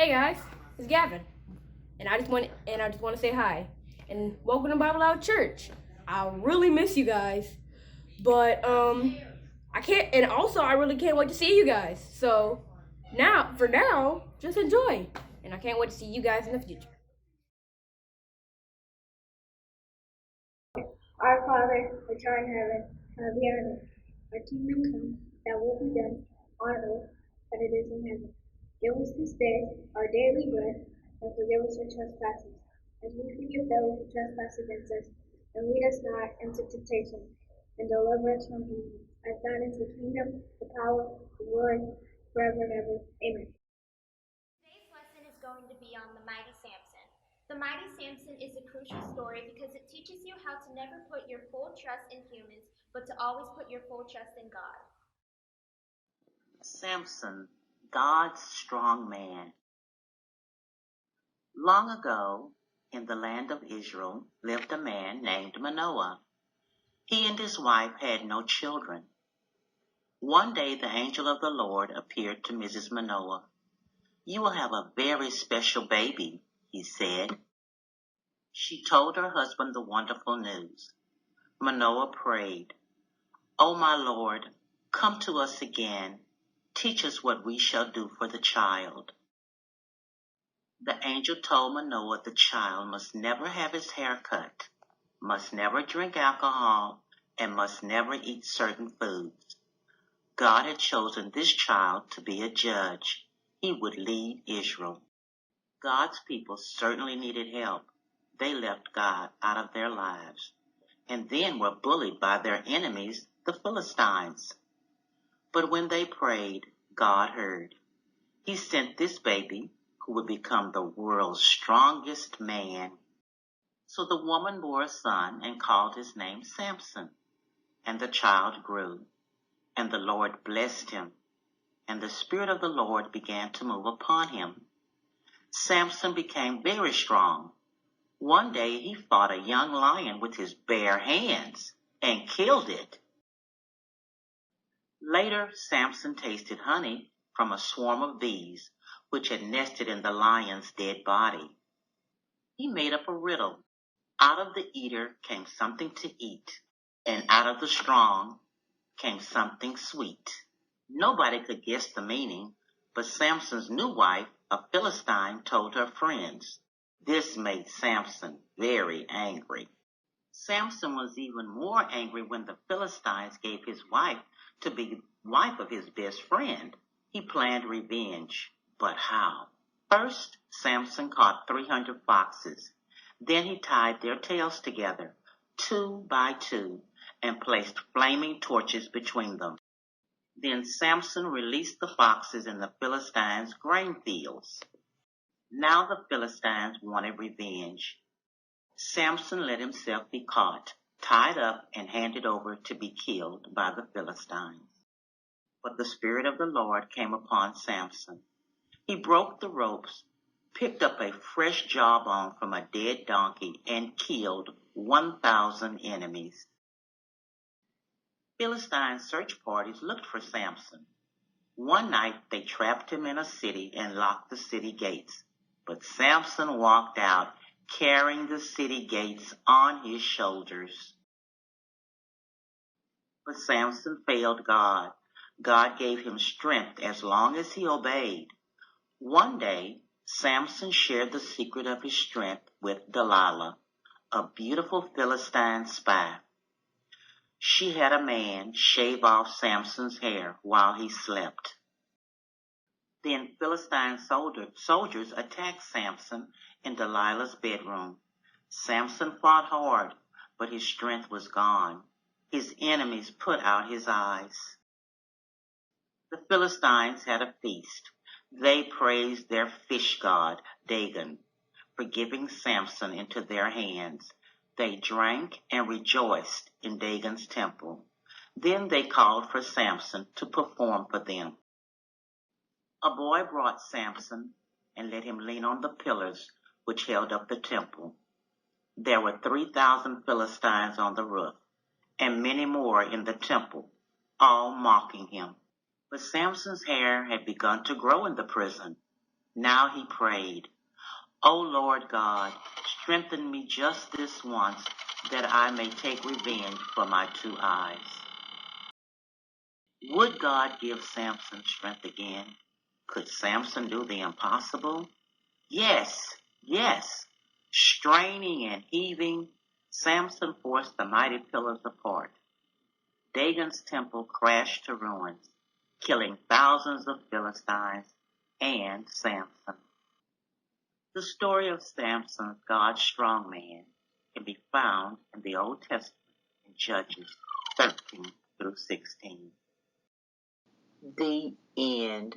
Hey guys, it's Gavin, and I just want to say hi and welcome to Bible Out Church. I really miss you guys, but I can't, and also I really can't wait to see you guys. So for now, just enjoy, and I can't wait to see you guys in the future. Our Father, which art in heaven, hallowed be thy name. Thy kingdom come, thy will be done, on earth as it is in heaven. Give us this day our daily bread, and forgive us our trespasses, as we forgive those who trespass against us. And lead us not into temptation, and deliver us from evil. As thine is the kingdom, the power, the glory, forever and ever. Amen. Today's lesson is going to be on the mighty Samson. The mighty Samson is a crucial story because it teaches you how to never put your full trust in humans, but to always put your full trust in God. Samson, God's strong man. Long ago, in the land of Israel, lived a man named Manoah. He and his wife had no children. One day the angel of the Lord appeared to Mrs. Manoah. "You will have a very special baby," he said. She told her husband the wonderful news. Manoah prayed, "O my Lord, come to us again. Teach us what we shall do for the child." The angel told Manoah the child must never have his hair cut, must never drink alcohol, and must never eat certain foods. God had chosen this child to be a judge. He would lead Israel. God's people certainly needed help. They left God out of their lives and then were bullied by their enemies, the Philistines. But when they prayed, God heard. He sent this baby who would become the world's strongest man. So the woman bore a son and called his name Samson. And the child grew, and the Lord blessed him, and the Spirit of the Lord began to move upon him. Samson became very strong. One day he fought a young lion with his bare hands and killed it. Later, Samson tasted honey from a swarm of bees which had nested in the lion's dead body. He made up a riddle. Out of the eater came something to eat, and out of the strong came something sweet. Nobody could guess the meaning, but Samson's new wife, a Philistine, told her friends. This made Samson very angry. Samson was even more angry when the Philistines gave his wife to be wife of his best friend. He planned revenge, but how? First, Samson caught 300 foxes. Then he tied their tails together, 2 by 2, and placed flaming torches between them. Then Samson released the foxes in the Philistines' grain fields. Now the Philistines wanted revenge. Samson let himself be caught, tied up, and handed over to be killed by the Philistines. But the Spirit of the Lord came upon Samson. He broke the ropes, picked up a fresh jawbone from a dead donkey, and killed 1,000 enemies. Philistine search parties looked for Samson. One night they trapped him in a city and locked the city gates. But Samson walked out, carrying the city gates on his shoulders. But Samson failed God. God gave him strength as long as he obeyed. One day, Samson shared the secret of his strength with Delilah, a beautiful Philistine spy. She had a man shave off Samson's hair while he slept. Then Philistine soldiers attacked Samson in Delilah's bedroom. Samson fought hard, but his strength was gone. His enemies put out his eyes. The Philistines had a feast. They praised their fish god, Dagon, for giving Samson into their hands. They drank and rejoiced in Dagon's temple. Then they called for Samson to perform for them. A boy brought Samson and let him lean on the pillars which held up the temple. There were 3,000 Philistines on the roof, and many more in the temple, all mocking him. But Samson's hair had begun to grow in the prison. Now he prayed, O Lord God, strengthen me just this once, that I may take revenge for my 2 eyes. Would God give Samson strength again? Could Samson do the impossible? Yes, yes. Straining and heaving, Samson forced the mighty pillars apart. Dagon's temple crashed to ruins, killing thousands of Philistines and Samson. The story of Samson, God's strong man, can be found in the Old Testament in Judges 13 through 16. The end.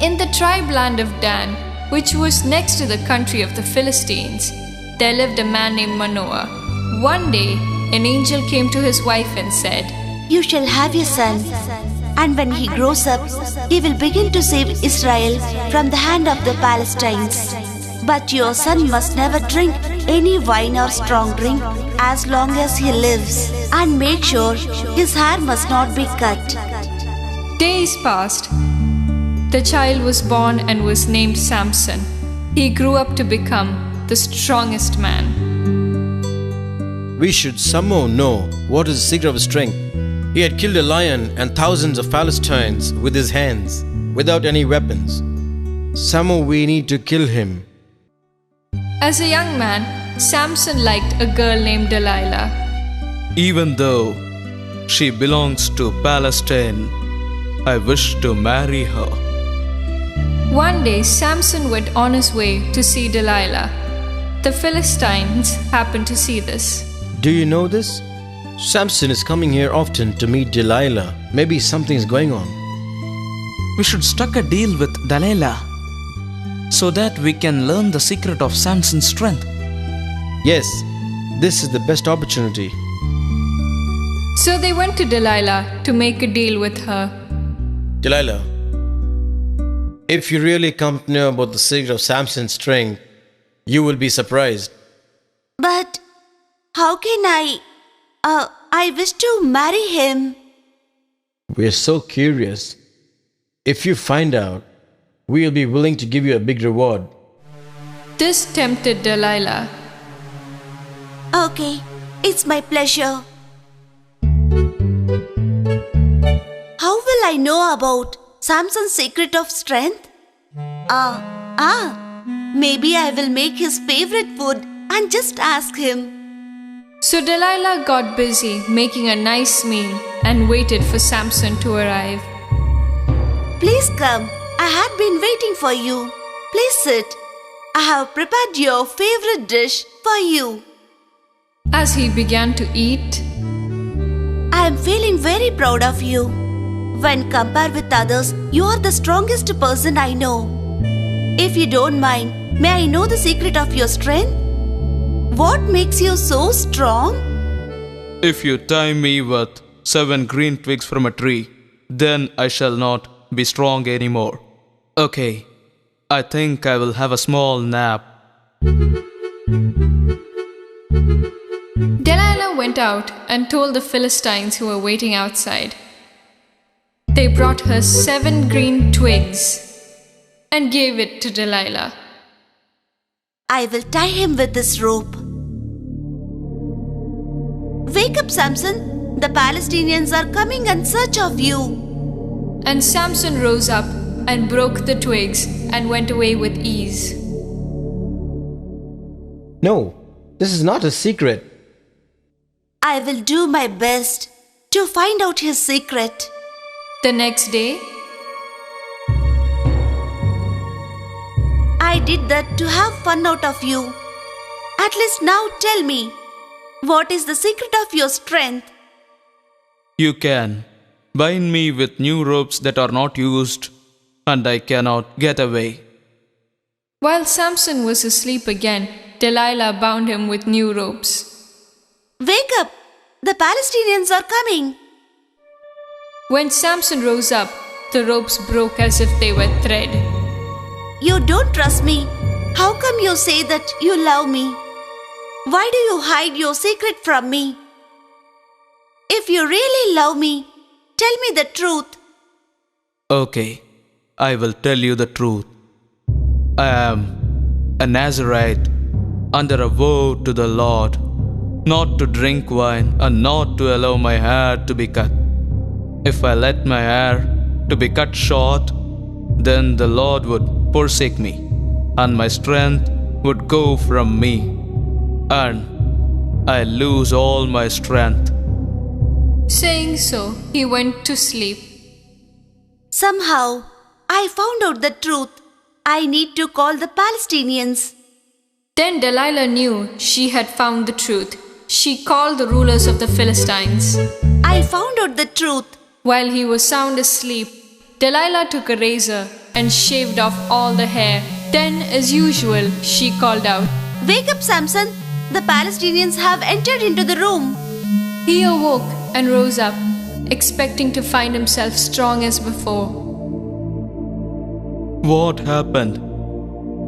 In the tribe land of Dan, which was next to the country of the Philistines, there lived a man named Manoah. One day, an angel came to his wife and said, You shall have a son, and when he grows up, he will begin to save Israel from the hand of the Palestinians. But your son must never drink any wine or strong drink as long as he lives, and make sure his hair must not be cut. Days passed. The child was born and was named Samson. He grew up to become the strongest man. We should somehow know what is the secret of his strength. He had killed a lion and thousands of Philistines with his hands, without any weapons. Somehow we need to kill him. As a young man, Samson liked a girl named Delilah. Even though she belongs to Palestine, I wish to marry her. One day, Samson went on his way to see Delilah. The Philistines happened to see this. Do you know this? Samson is coming here often to meet Delilah. Maybe something is going on. We should strike a deal with Delilah so that we can learn the secret of Samson's strength. Yes, this is the best opportunity. So they went to Delilah to make a deal with her. Delilah, if you really come to know about the secret of Samson's strength, you will be surprised. But how can I wish to marry him. We are so curious. If you find out, we will be willing to give you a big reward. This tempted Delilah. Okay, it's my pleasure. How will I know about Samson's secret of strength? Maybe I will make his favorite food and just ask him. So Delilah got busy making a nice meal and waited for Samson to arrive. Please come. I had been waiting for you. Please sit. I have prepared your favorite dish for you. As he began to eat, I am feeling very proud of you. When compared with others, you are the strongest person I know. If you don't mind, may I know the secret of your strength? What makes you so strong? If you tie me with 7 green twigs from a tree, then I shall not be strong anymore. Okay, I think I will have a small nap. Delilah went out and told the Philistines who were waiting outside. They brought her 7 green twigs and gave it to Delilah. I will tie him with this rope. Wake up, Samson. The Palestinians are coming in search of you. And Samson rose up and broke the twigs and went away with ease. No, this is not a secret. I will do my best to find out his secret. The next day, I did that to have fun out of you. At least now tell me, what is the secret of your strength? You can bind me with new ropes that are not used, and I cannot get away. while Samson was asleep again, Delilah bound him with new ropes. Wake up! The Palestinians are coming. When Samson rose up, the ropes broke as if they were thread. You don't trust me. How come you say that you love me? Why do you hide your secret from me? If you really love me, tell me the truth. Okay, I will tell you the truth. I am a Nazarite under a vow to the Lord, not to drink wine and not to allow my hair to be cut. If I let my hair to be cut short, then the Lord would forsake me, and my strength would go from me, and I lose all my strength. Saying so, he went to sleep. Somehow, I found out the truth. I need to call the Palestinians. Then Delilah knew she had found the truth. She called the rulers of the Philistines. I found out the truth. While he was sound asleep, Delilah took a razor and shaved off all the hair. Then, as usual, she called out, Wake up, Samson. The Palestinians have entered into the room. He awoke and rose up, expecting to find himself strong as before. What happened?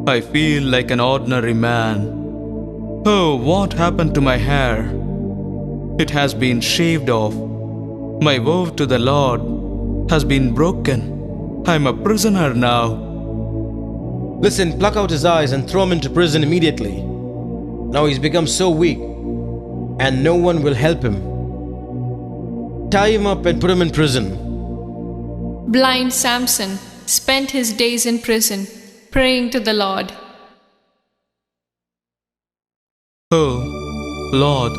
I feel like an ordinary man. Oh, what happened to my hair? It has been shaved off. My vow to the Lord has been broken. I'm a prisoner now. Listen, pluck out his eyes and throw him into prison immediately. Now he's become so weak, and no one will help him. Tie him up and put him in prison. Blind Samson spent his days in prison, praying to the Lord. Oh, Lord,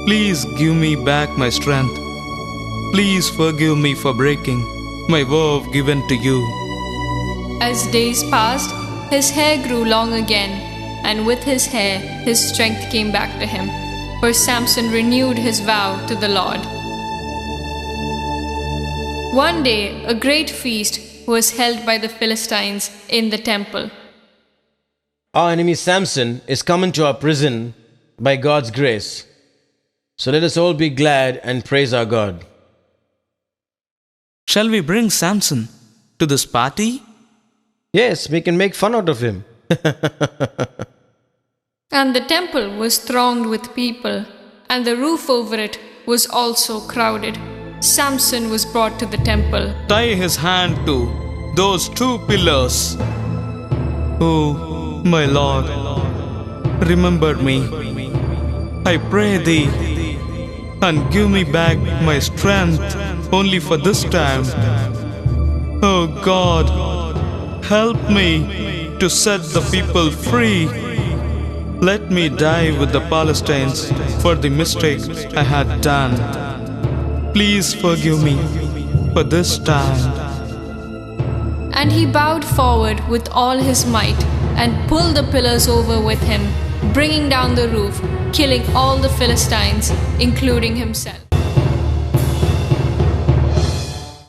please give me back my strength. Please forgive me for breaking my vow given to you. As days passed, his hair grew long again, and with his hair, his strength came back to him, for Samson renewed his vow to the Lord. One day, a great feast was held by the Philistines in the temple. Our enemy Samson is come into our prison by God's grace. So let us all be glad and praise our God. Shall we bring Samson to this party? Yes, we can make fun out of him. And the temple was thronged with people, and the roof over it was also crowded. Samson was brought to the temple. Tie his hand to those two pillars. Oh, my Lord, remember me. I pray thee, and give me back my strength only for this time. Oh God, help me to set the people free. Let me die with the Palestinians for the mistake I had done. Please forgive me for this time. And he bowed forward with all his might and pulled the pillars over with him, bringing down the roof, killing all the Philistines, including himself.